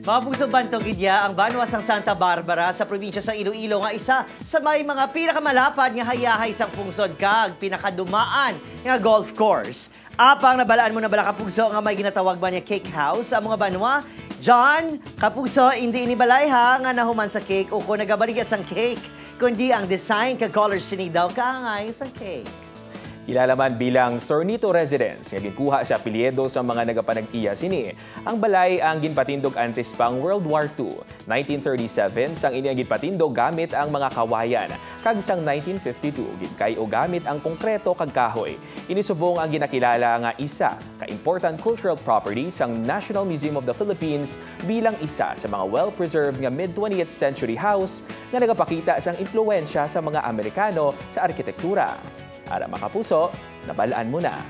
Mga puso bantog gidya ang banwas sang Santa Barbara sa probinsya sa Iloilo nga isa sa may mga pinakamalapad nga hayahay sang pungsod kag pinakadumaan nga golf course. Apang nabalaan mo na bala kapugso nga may ginatawag ba niya cake house sa mga banwa? John, kapugso hindi inibalay ha nga nahuman sa cake o kung nagabaligas sang cake, kundi ang design kag colors sinig daw kaangay sa cake. Kilala man bilang Sornito Residence, nga ginkuha siya apelyido sa mga nagapanag-iya sini. Ang balay ang ginpatindog antes pang World War II. 1937 sang ini ang ginpatindog gamit ang mga kawayan. Kag sang 1952 ginkayo gamit ang konkreto kag kahoy. Inisubong ang ginakilala nga isa ka important cultural property sang National Museum of the Philippines bilang isa sa mga well-preserved nga mid-20th century house nga nagapakita sang impluwensya sa mga Amerikano sa arkitektura. Para makapuso, nabalaan mo na.